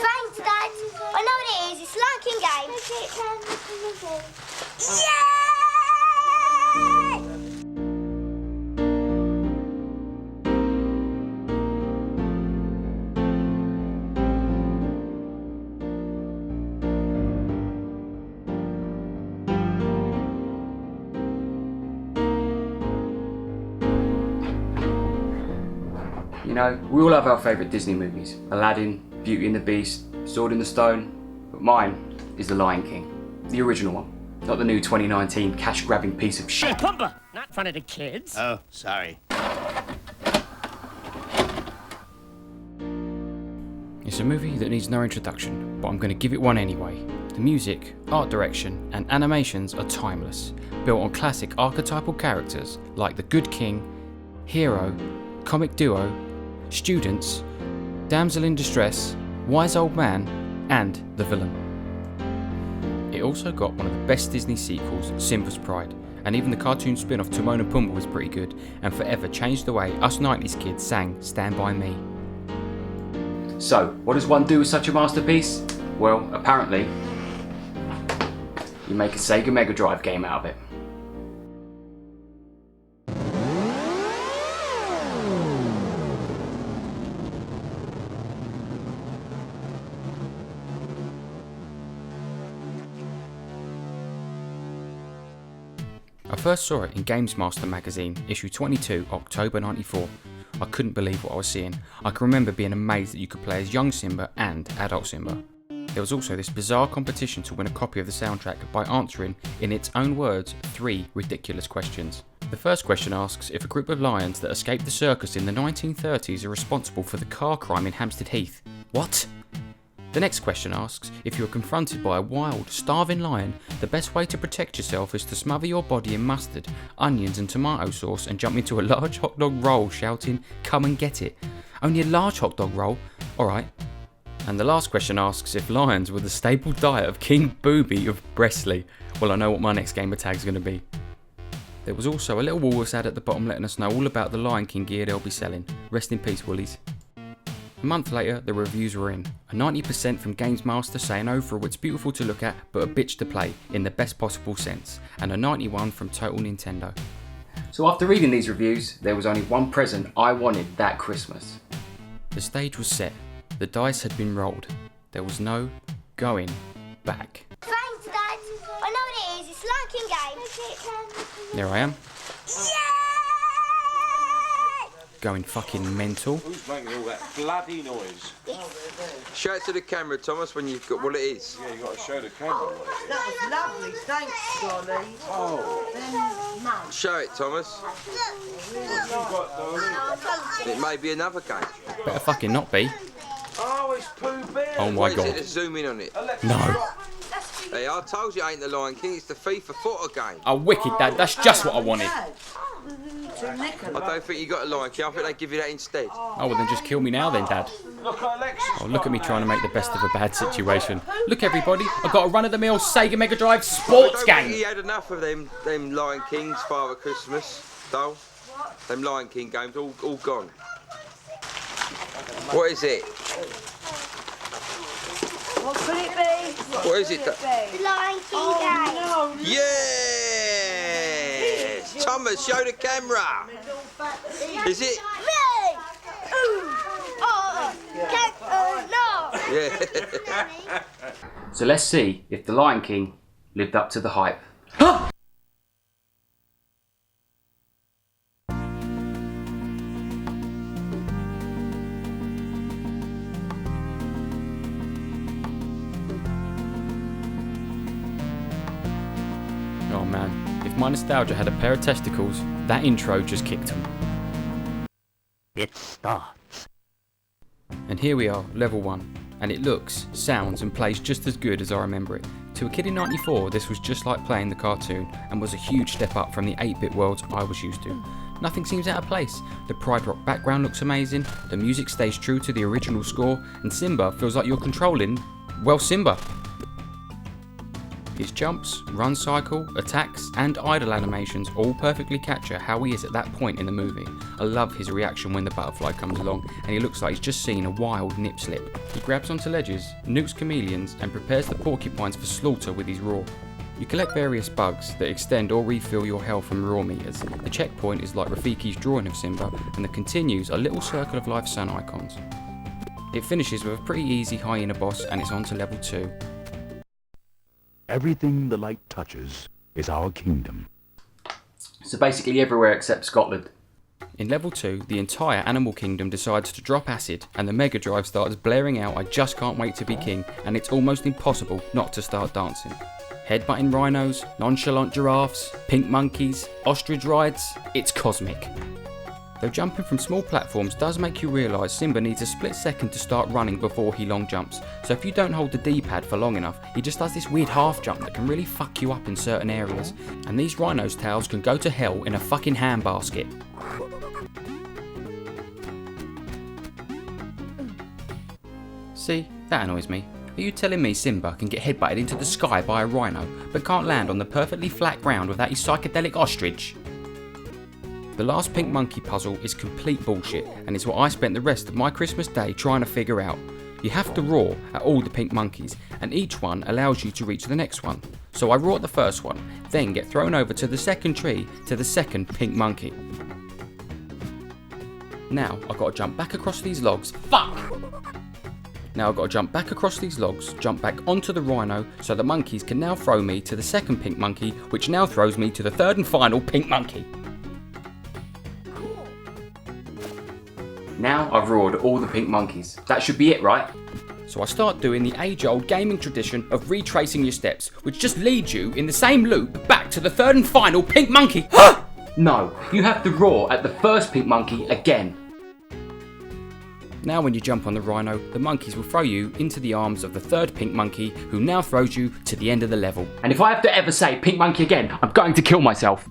Thanks, Dad. I know what it is. It's Lion King game. Yay! You know, we all have our favourite Disney movies. Aladdin, Beauty and the Beast, Sword in the Stone, but mine is The Lion King. The original one, not the new 2019 cash-grabbing piece of shit. Pumba! Not in front of the kids. Oh, sorry. It's a movie that needs no introduction, but I'm going to give it one anyway. The music, art direction, and animations are timeless, built on classic archetypal characters like the Good King, Hero, Comic Duo, Students, Damsel in Distress, Wise Old Man, and the Villain. It also got one of the best Disney sequels, Simba's Pride, and even the cartoon spin-off Timon and Pumbaa was pretty good, and forever changed the way us 90s kids sang Stand By Me. So, what does one do with such a masterpiece? Well, apparently, you make a Sega Mega Drive game out of it. I first saw it in Gamesmaster magazine, issue 22, October 94. I couldn't believe what I was seeing. I can remember being amazed that you could play as young Simba and adult Simba. There was also this bizarre competition to win a copy of the soundtrack by answering, in its own words, 3 ridiculous questions. The first question asks if a group of lions that escaped the circus in the 1930s are responsible for the car crime in Hampstead Heath. What? The next question asks, if you are confronted by a wild, starving lion, the best way to protect yourself is to smother your body in mustard, onions and tomato sauce and jump into a large hot dog roll shouting, "Come and get it." Only a large hot dog roll? Alright. And the last question asks if lions were the staple diet of King Booby of Bresley. Well, I know what my next gamer tag is going to be. There was also a little Woolworths ad at the bottom letting us know all about the Lion King gear they'll be selling. Rest in peace, Woolies. A month later, the reviews were in. A 90% from Gamesmaster saying overall it's beautiful to look at, but a bitch to play, in the best possible sense. And a 91 from Total Nintendo. So after reading these reviews, there was only one present I wanted that Christmas. The stage was set. The dice had been rolled. There was no going back. Thanks, Dad. I know what it is. It's Lion King game. There I am, Yay! going fucking mental. Who's making all that bloody noise? Show it to the camera, Thomas, when you've got what it is. Yeah, you got to show the camera what it is. That was lovely, thanks, Dolly. Oh, Show it, Thomas. what you got, darling? It may be another game. Better fucking not be. Oh, it's Pooh Bear. Oh my What is god. it? Let's zoom in on it. No. Hey, I told you it ain't the Lion King, it's the FIFA footer game. Oh, wicked, Dad. That's just what I wanted. I don't think you got a Lion King, I think they give you that instead. Oh, well then just kill me now then, Dad. Look at Alexis. Oh, look at me trying to make the best of a bad situation. Look, everybody, I've got a run-of-the-mill Sega Mega Drive I sports don't think game. he had enough of them Lion Kings, Father Christmas, though. Them Lion King games, all gone. What is it? What could it be? What is it? The Lion King game. Yes! Thomas, show the camera. Is it? Me! No! Yeah. So let's see if the Lion King lived up to the hype. Oh man, if my nostalgia had a pair of testicles, that intro just kicked them. It starts. And here we are, level 1, and it looks, sounds and plays just as good as I remember it. To a kid in 94, this was just like playing the cartoon and was a huge step up from the 8-bit worlds I was used to. Nothing seems out of place. The Pride Rock background looks amazing, the music stays true to the original score, and Simba feels like you're controlling, well, Simba. His jumps, run cycle, attacks and idle animations all perfectly capture how he is at that point in the movie. I love his reaction when the butterfly comes along and he looks like he's just seen a wild nip slip. He grabs onto ledges, nukes chameleons and prepares the porcupines for slaughter with his roar. You collect various bugs that extend or refill your health from roar meters. The checkpoint is like Rafiki's drawing of Simba and the continues are little circle of life sun icons. It finishes with a pretty easy hyena boss and it's on to level 2. Everything the light touches is our kingdom. So basically everywhere except Scotland. In level 2, the entire animal kingdom decides to drop acid and the Mega Drive starts blaring out I just can't wait to be king and it's almost impossible not to start dancing. Headbutting rhinos, nonchalant giraffes, pink monkeys, ostrich rides, it's cosmic. Though jumping from small platforms does make you realise Simba needs a split second to start running before he long jumps, so if you don't hold the D-pad for long enough, he just does this weird half jump that can really fuck you up in certain areas, and these rhinos' tails can go to hell in a fucking handbasket. See, that annoys me. Are you telling me Simba can get headbutted into the sky by a rhino, but can't land on the perfectly flat ground without his psychedelic ostrich? The last pink monkey puzzle is complete bullshit, and it's what I spent the rest of my Christmas day trying to figure out. You have to roar at all the pink monkeys, and each one allows you to reach the next one. So I roar at the first one, then get thrown over to the second tree to the second pink monkey. Now I've got to jump back across these logs. Fuck! Now I've got to jump back across these logs, jump back onto the rhino, so the monkeys can now throw me to the second pink monkey, which now throws me to the third and final pink monkey. Now I've roared all the pink monkeys. That should be it, right? So I start doing the age-old gaming tradition of retracing your steps, which just leads you in the same loop back to the third and final pink monkey. No, you have to roar at the first pink monkey again. Now when you jump on the rhino, the monkeys will throw you into the arms of the third pink monkey, who now throws you to the end of the level. And if I have to ever say pink monkey again, I'm going to kill myself.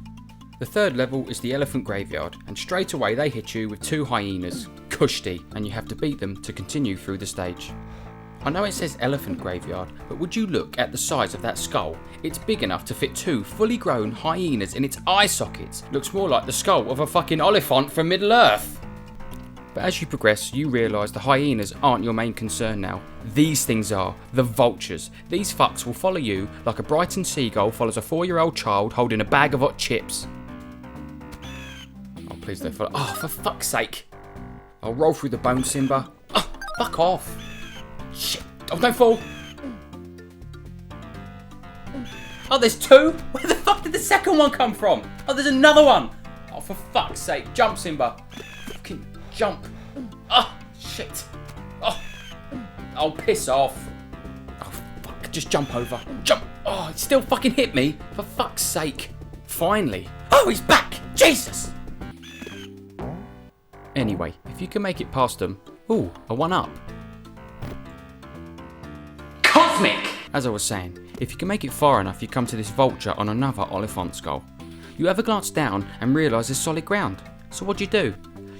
The third level is the elephant graveyard, and straight away they hit you with 2 hyenas, Kushti, and you have to beat them to continue through the stage. I know it says elephant graveyard, but would you look at the size of that skull? It's big enough to fit 2 fully grown hyenas in its eye sockets. Looks more like the skull of a fucking Oliphant from Middle Earth. But as you progress, you realise the hyenas aren't your main concern now. These things are, the vultures. These fucks will follow you like a Brighton seagull follows a 4-year-old child holding a bag of hot chips. Oh, please don't follow. Oh, for fuck's sake. I'll roll through the bone, Simba. Oh, fuck off. Shit. Oh, don't fall. Oh, there's 2? Where the fuck did the second one come from? Oh, there's another one. Oh, for fuck's sake. Jump, Simba. Fucking jump. Oh, shit. Oh, piss off. Oh, fuck. Just jump over. Jump. Oh, it still fucking hit me. For fuck's sake. Finally. Oh, he's back. Jesus. Anyway, if you can make it past them. Ooh, a 1-up. Cosmic! As I was saying, if you can make it far enough, you come to this vulture on another Oliphant skull. You ever glance down and realise there's solid ground. So what do?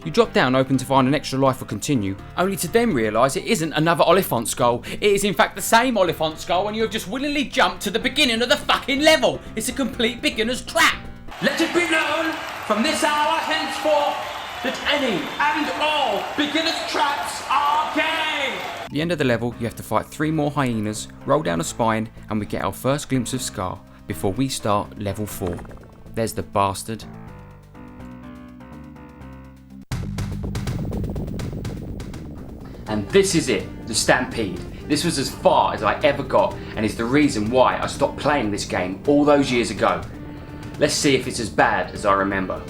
You drop down hoping to find an extra life will continue, only to then realise it isn't another Oliphant skull. It is in fact the same Oliphant skull and you have just willingly jumped to the beginning of the fucking level. It's a complete beginner's trap. Let it be known from this hour henceforth that any and all beginner's traps are gay. At the end of the level, you have to fight 3 more hyenas, roll down a spine, and we get our first glimpse of Scar before we start level 4. There's the bastard. And this is it, the Stampede. This was as far as I ever got and is the reason why I stopped playing this game all those years ago. Let's see if it's as bad as I remember.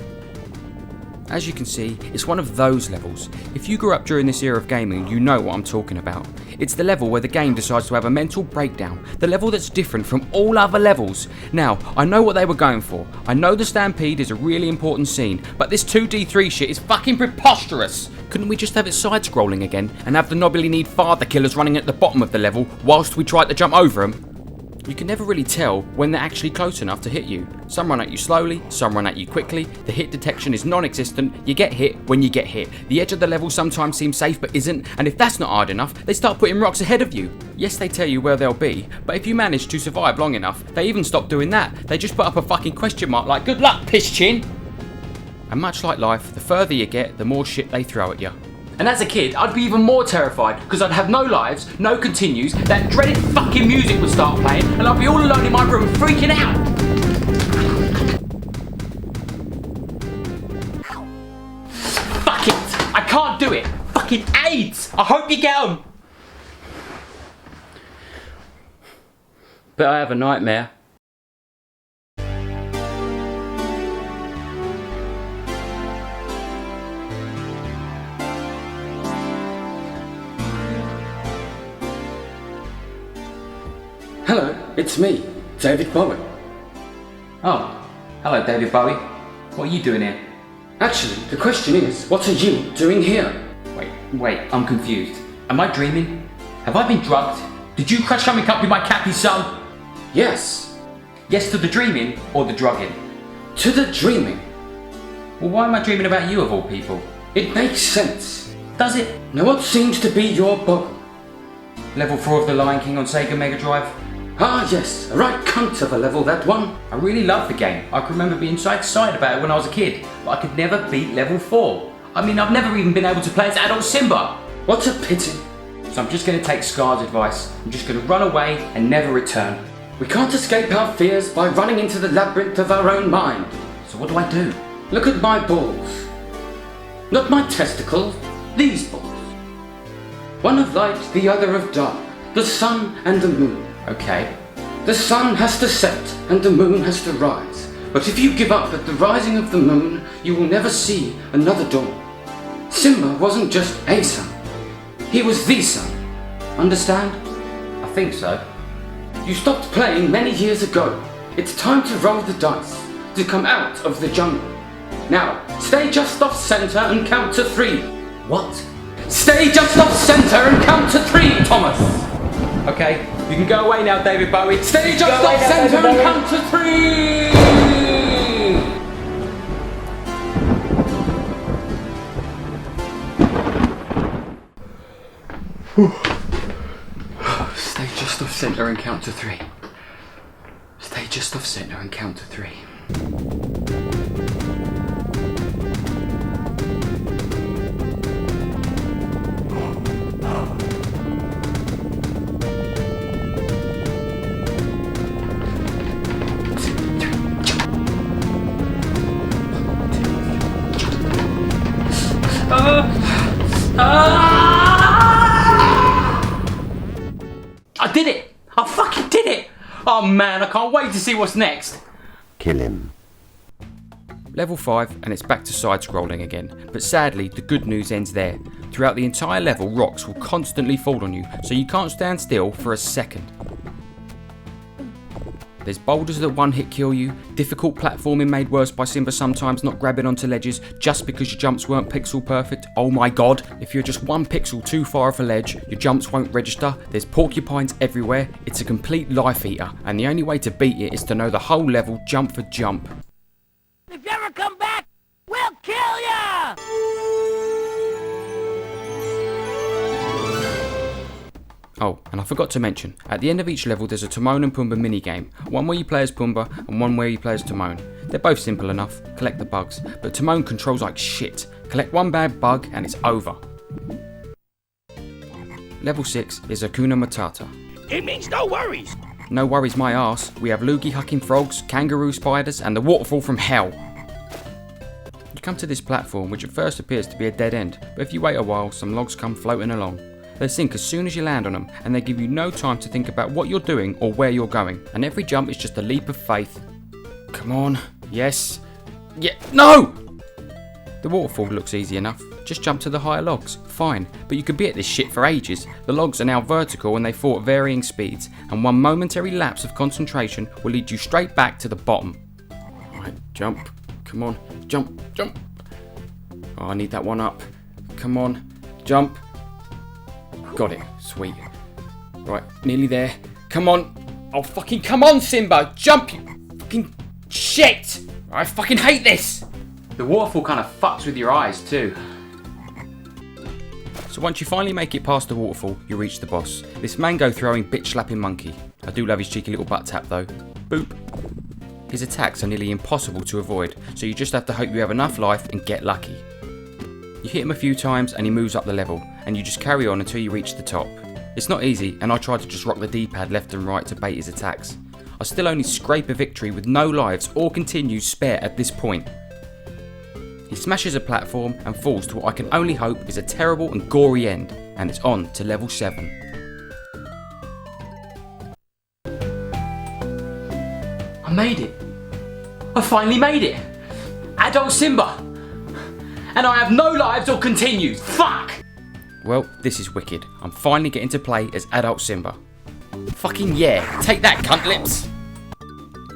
As you can see, it's one of those levels. If you grew up during this era of gaming, you know what I'm talking about. It's the level where the game decides to have a mental breakdown, the level that's different from all other levels. Now, I know what they were going for. I know the Stampede is a really important scene, but this 2D3 shit is fucking preposterous. Couldn't we just have it side-scrolling again and have the knobbly kneed father killers running at the bottom of the level whilst we tried to jump over them? You can never really tell when they're actually close enough to hit you. Some run at you slowly, some run at you quickly, the hit detection is non-existent, you get hit when you get hit. The edge of the level sometimes seems safe but isn't, and if that's not hard enough, they start putting rocks ahead of you. Yes, they tell you where they'll be, but if you manage to survive long enough, they even stop doing that. They just put up a fucking question mark like, good luck, piss chin. And much like life, the further you get, the more shit they throw at you. And as a kid, I'd be even more terrified because I'd have no lives, no continues, that dreaded fucking music would start playing, and I'd be all alone in my room freaking out. Fuck it! I can't do it! Fucking AIDS! I hope you get 'em! But I have a nightmare. Hello, it's me, David Bowie. Oh, hello David Bowie. What are you doing here? Actually, the question is, what are you doing here? Wait, I'm confused. Am I dreaming? Have I been drugged? Did you crush something up with my cappy son? Yes. Yes to the dreaming or the drugging? To the dreaming. Well, why am I dreaming about you of all people? It makes sense. Does it? Now what seems to be your bubble? Level 4 of the Lion King on Sega Mega Drive? Ah yes, a right cunt of a level, that one. I really loved the game. I can remember being so excited about it when I was a kid, but I could never beat level 4. I mean, I've never even been able to play as adult Simba. What a pity. So I'm just going to take Scar's advice. I'm just going to run away and never return. We can't escape our fears by running into the labyrinth of our own mind. So what do I do? Look at my balls. Not my testicles, these balls. One of light, the other of dark. The sun and the moon. Okay. The sun has to set and the moon has to rise. But if you give up at the rising of the moon, you will never see another dawn. Simba wasn't just a sun. He was the sun. Understand? I think so. You stopped playing many years ago. It's time to roll the dice, to come out of the jungle. Now, stay just off center and count to 3. What? Stay just off center and count to 3, Thomas! Okay, you can go away now, David Bowie. Stay just off center and count to 3! Stay just off center and count to 3. Stay just off center and count to 3. I did it! I fucking did it! Oh man, I can't wait to see what's next. Kill him. Level 5 and it's back to side-scrolling again, but sadly the good news ends there. Throughout the entire level, rocks will constantly fall on you, so you can't stand still for a second. There's boulders that one-hit kill you, difficult platforming made worse by Simba sometimes not grabbing onto ledges just because your jumps weren't pixel perfect. Oh my god, if you're just 1 pixel too far off a ledge, your jumps won't register, there's porcupines everywhere, it's a complete life eater, and the only way to beat it is to know the whole level jump for jump. If you ever come back, we'll kill ya! Oh, and I forgot to mention, at the end of each level there's a Timon and Pumbaa minigame, one where you play as Pumbaa and one where you play as Timon. They're both simple enough, collect the bugs, but Timon controls like shit. Collect one bad bug and it's over. Level 6 is Hakuna Matata. It means no worries. No worries my arse, we have loogie-hucking frogs, kangaroo spiders and the waterfall from hell. You come to this platform which at first appears to be a dead end, but if you wait a while some logs come floating along. They sink as soon as you land on them, and they give you no time to think about what you're doing or where you're going, and every jump is just a leap of faith. Come on, yes, yeah, no! The waterfall looks easy enough, just jump to the higher logs, fine, but you could be at this shit for ages. The logs are now vertical and they fall at varying speeds, and one momentary lapse of concentration will lead you straight back to the bottom. Alright, jump, come on, jump, jump. Oh, I need that one up, come on, jump. Got it, sweet. Right, nearly there. Come on. Oh, fucking come on, Simba. Jump, you fucking shit. I fucking hate this. The waterfall kind of fucks with your eyes too. So once you finally make it past the waterfall, you reach the boss. This mango throwing bitch slapping monkey. I do love his cheeky little butt tap though. Boop. His attacks are nearly impossible to avoid, so you just have to hope you have enough life and get lucky. You hit him a few times and he moves up the level, and you just carry on until you reach the top. It's not easy, and I tried to just rock the D-pad left and right to bait his attacks. I still only scrape a victory with no lives or continues spare at this point. He smashes a platform and falls to what I can only hope is a terrible and gory end, and it's on to level 7. I made it. I finally made it. Adult Simba. And I have no lives or continues. Fuck! Well, this is wicked. I'm finally getting to play as adult Simba. Fucking yeah, take that, cunt lips!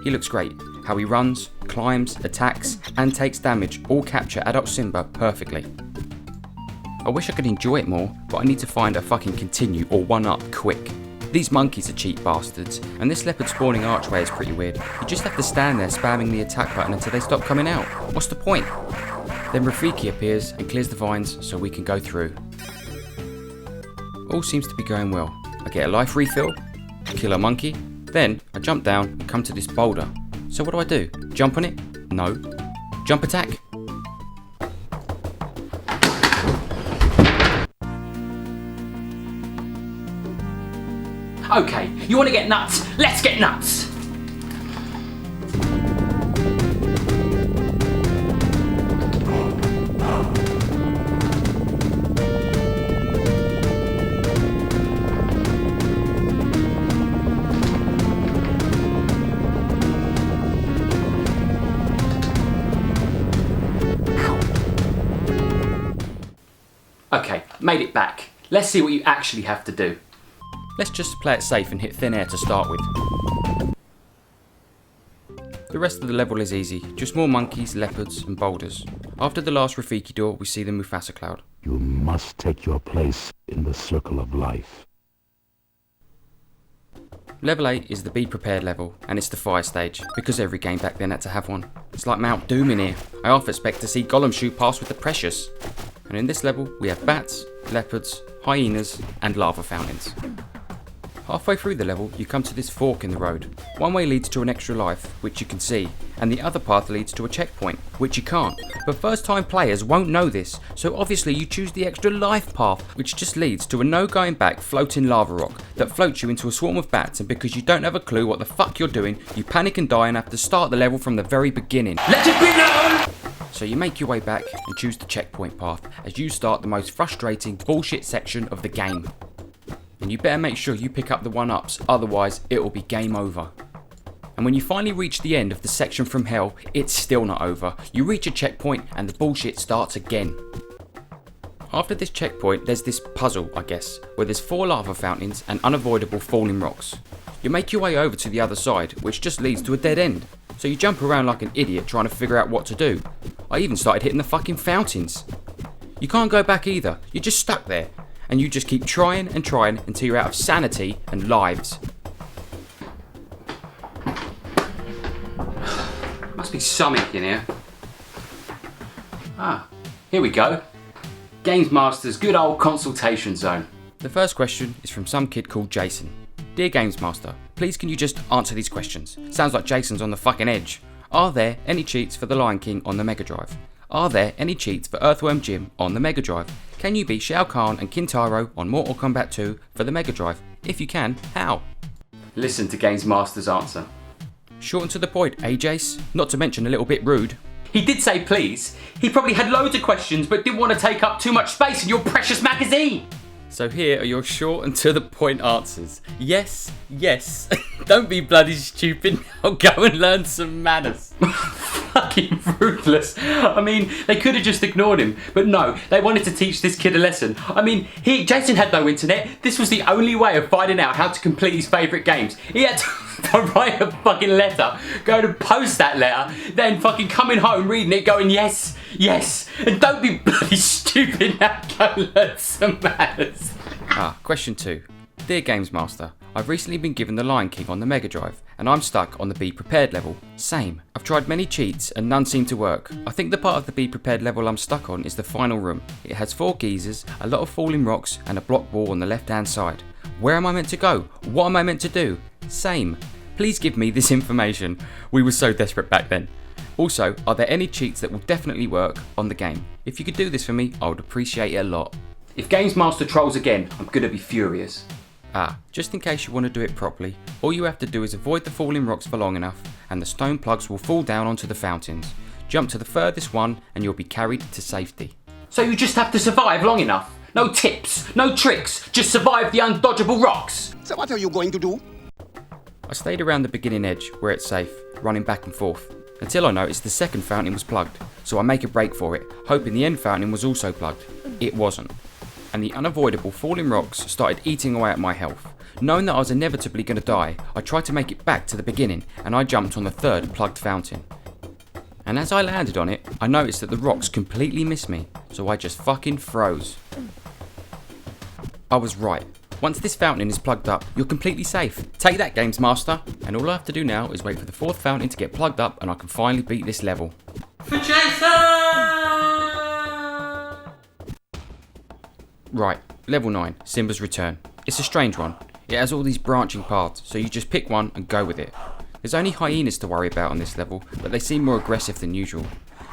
He looks great. How he runs, climbs, attacks, and takes damage all capture adult Simba perfectly. I wish I could enjoy it more, but I need to find a fucking continue or 1-up quick. These monkeys are cheap bastards, and this leopard spawning archway is pretty weird. You just have to stand there spamming the attack button until they stop coming out. What's the point? Then Rafiki appears and clears the vines so we can go through. All seems to be going well. I get a life refill, kill a monkey, then I jump down and come to this boulder. So what do? Jump on it? No. Jump attack? Okay, you want to get nuts? Let's get nuts! Okay, made it back. Let's see what you actually have to do. Let's just play it safe and hit thin air to start with. The rest of the level is easy, just more monkeys, leopards and boulders. After the last Rafiki door, we see the Mufasa cloud. You must take your place in the circle of life. Level 8 is the Be Prepared level, and it's the fire stage, because every game back then had to have one. It's like Mount Doom in here. I half expect to see Gollum shoot past with the precious. And in this level, we have bats, leopards, hyenas, and lava fountains. Halfway through the level, you come to this fork in the road. One way leads to an extra life, which you can see, and the other path leads to a checkpoint, which you can't. But first time players won't know this, so obviously you choose the extra life path, which just leads to a no going back floating lava rock that floats you into a swarm of bats, and because you don't have a clue what the fuck you're doing, you panic and die and have to start the level from the very beginning. Let it be known! So you make your way back and choose the checkpoint path as you start the most frustrating bullshit section of the game. And you better make sure you pick up the 1-ups, otherwise it will be game over. And when you finally reach the end of the section from hell, it's still not over. You reach a checkpoint and the bullshit starts again. After this checkpoint, there's this puzzle, I guess, where there's 4 lava fountains and unavoidable falling rocks. You make your way over to the other side, which just leads to a dead end. So you jump around like an idiot trying to figure out what to do. I even started hitting the fucking fountains. You can't go back either, you're just stuck there. And you just keep trying and trying until you're out of sanity and lives. Must be something in here. Ah, here we go. Gamesmaster's good old consultation zone. The first question is from some kid called Jason. Dear Gamesmaster, please can you just answer these questions? Sounds like Jason's on the fucking edge. Are there any cheats for the Lion King on the Mega Drive? Are there any cheats for Earthworm Jim on the Mega Drive? Can you beat Shao Kahn and Kintaro on Mortal Kombat 2 for the Mega Drive? If you can, how? Listen to Gamesmaster's answer. Short and to the point, eh, Jace? Not to mention a little bit rude. He did say please. He probably had loads of questions but didn't want to take up too much space in your precious magazine. So here are your short and to the point answers. Yes, yes. Don't be bloody stupid. Now go and learn some manners. Fucking ruthless. I mean, they could have just ignored him, but no, they wanted to teach this kid a lesson. I mean, Jason had no internet. This was the only way of finding out how to complete his favourite games. He had to write a fucking letter, go to post that letter, then fucking coming home, reading it, going yes, yes, and don't be bloody stupid. Now go learn some manners. Question 2. Dear Gamesmaster, I've recently been given the Lion King on the Mega Drive, and I'm stuck on the be prepared level. Same. I've tried many cheats and none seem to work. I think the part of the be prepared level I'm stuck on is the final room. It has 4 geezers, a lot of falling rocks and a block wall on the left hand side. Where am I meant to go? What am I meant to do? Same. Please give me this information. We were so desperate back then. Also, are there any cheats that will definitely work on the game? If you could do this for me, I would appreciate it a lot. If Gamesmaster trolls again, I'm gonna be furious. Just in case you want to do it properly, all you have to do is avoid the falling rocks for long enough and the stone plugs will fall down onto the fountains. Jump to the furthest one and you'll be carried to safety. So you just have to survive long enough? No tips, no tricks, just survive the undodgeable rocks? So what are you going to do? I stayed around the beginning edge where it's safe, running back and forth, until I noticed the second fountain was plugged, so I make a break for it, hoping the end fountain was also plugged. It wasn't. And the unavoidable falling rocks started eating away at my health. Knowing that I was inevitably going to die, I tried to make it back to the beginning and I jumped on the third plugged fountain. And as I landed on it, I noticed that the rocks completely missed me, so I just fucking froze. I was right. Once this fountain is plugged up, you're completely safe. Take that, Gamesmaster. And all I have to do now is wait for the 4th fountain to get plugged up and I can finally beat this level. For Jason! Right, level 9, Simba's Return. It's a strange one. It has all these branching paths, so you just pick one and go with it. There's only hyenas to worry about on this level, but they seem more aggressive than usual.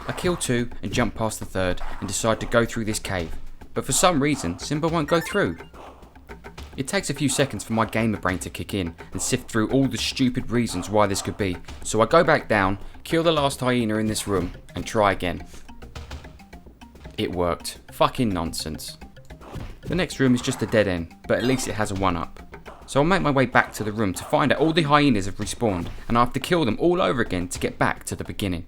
I kill 2 and jump past the 3rd and decide to go through this cave. But for some reason, Simba won't go through. It takes a few seconds for my gamer brain to kick in and sift through all the stupid reasons why this could be, so I go back down, kill the last hyena in this room, and try again. It worked. Fucking nonsense. The next room is just a dead end, but at least it has a 1-up. So I'll make my way back to the room to find out all the hyenas have respawned, and I have to kill them all over again to get back to the beginning.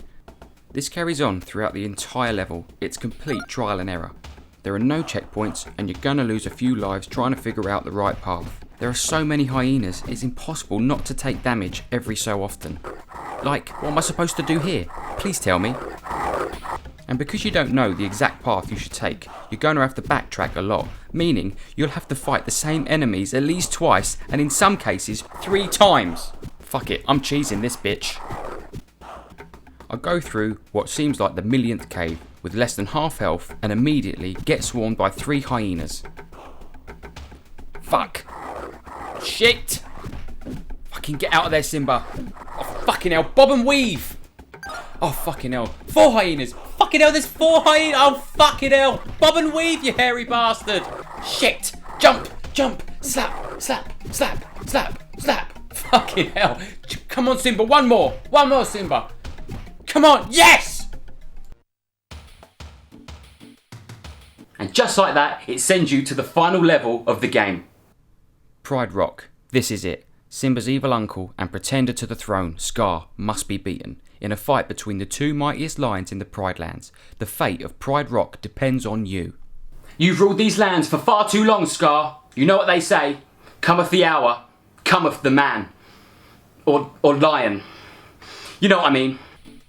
This carries on throughout the entire level. It's complete trial and error. There are no checkpoints, and you're gonna lose a few lives trying to figure out the right path. There are so many hyenas, it's impossible not to take damage every so often. Like, what am I supposed to do here? Please tell me. And because you don't know the exact path you should take, you're going to have to backtrack a lot, meaning you'll have to fight the same enemies at least twice, and in some cases, 3 times. Fuck it, I'm cheesing this bitch. I go through what seems like the millionth cave with less than half health and immediately get swarmed by 3 hyenas. Fuck. Shit. Fucking get out of there, Simba. Oh fucking hell, bob and weave. Oh fucking hell, 4 hyenas. Fucking hell, there's 4 hyenas. Oh fucking hell, bob and weave, you hairy bastard. Shit. Jump, jump, slap, slap, slap, slap, slap. Fucking hell. Come on, Simba, one more, Simba. Come on, yes! And just like that, it sends you to the final level of the game. Pride Rock. This is it. Simba's evil uncle and pretender to the throne, Scar, must be beaten. In a fight between the 2 mightiest lions in the Pride Lands, the fate of Pride Rock depends on you. You've ruled these lands for far too long, Scar. You know what they say. Cometh the hour, cometh the man. Or lion. You know what I mean.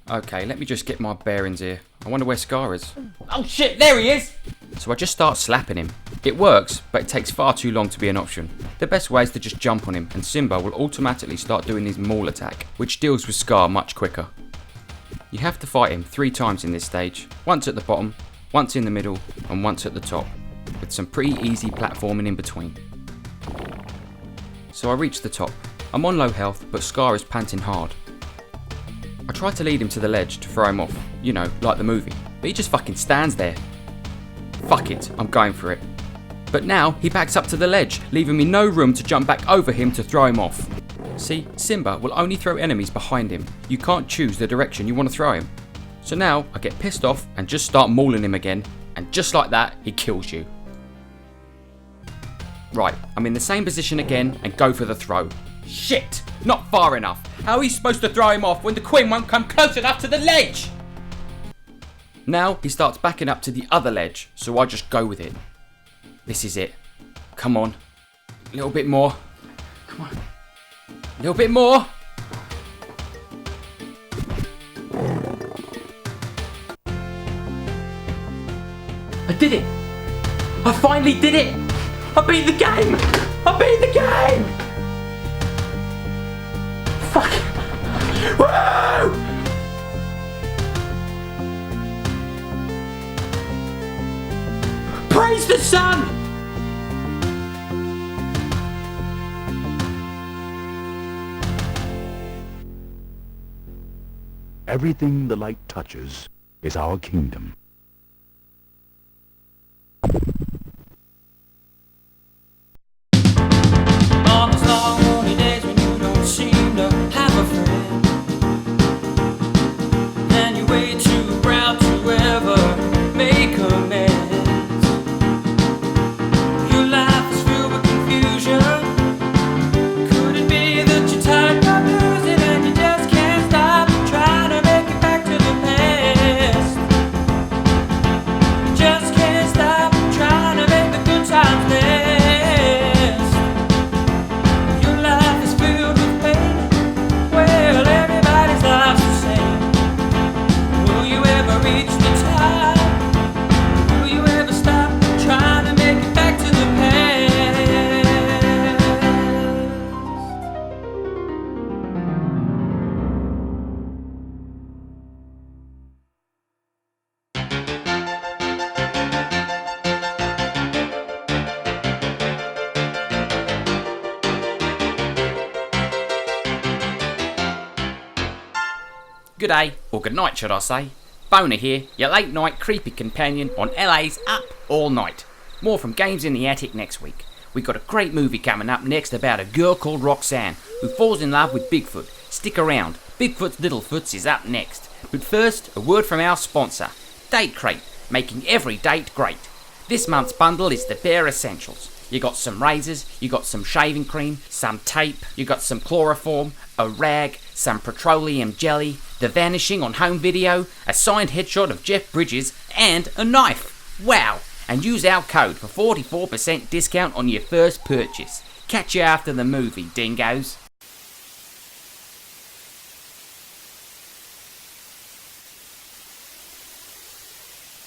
Okay, let me just get my bearings here. I wonder where Scar is. Oh shit, there he is! So I just start slapping him. It works, but it takes far too long to be an option. The best way is to just jump on him, and Simba will automatically start doing his maul attack, which deals with Scar much quicker. You have to fight him 3 times in this stage. Once at the bottom, once in the middle, and once at the top, with some pretty easy platforming in between. So I reach the top. I'm on low health, but Scar is panting hard. I try to lead him to the ledge to throw him off, you know, like the movie, but he just fucking stands there. Fuck it, I'm going for it. But now he backs up to the ledge, leaving me no room to jump back over him to throw him off. See, Simba will only throw enemies behind him. You can't choose the direction you want to throw him. So now I get pissed off and just start mauling him again, and just like that, he kills you. Right, I'm in the same position again and go for the throw. Shit, not far enough. How are you supposed to throw him off when the queen won't come close enough to the ledge? Now he starts backing up to the other ledge, so I just go with it. This is it. Come on. A little bit more. Come on. A little bit more. I did it! I finally did it! I beat the game! I beat the game! the sun! Everything the light touches is our kingdom. On those long lonely days when you don't seem to have a friend, and you're way too proud to ever make amends. Your life is filled with confusion. Could it be that you're tired of losing and you just can't stop trying to make it back to the past? You just can't stop trying to make the good times last. Good day, or good night should I say. Boner here, your late night creepy companion on LA's Up All Night. More from Games in the Attic next week. We got a great movie coming up next about a girl called Roxanne who falls in love with Bigfoot. Stick around, Bigfoot's Little Foots is up next. But first, a word from our sponsor, Date Crate, making every date great. This month's bundle is the bare essentials. You got some razors, you got some shaving cream, some tape, you got some chloroform, a rag, some petroleum jelly, the vanishing on home video, a signed headshot of Jeff Bridges, and a knife. Wow! And use our code for 44% discount on your first purchase. Catch you after the movie, dingoes.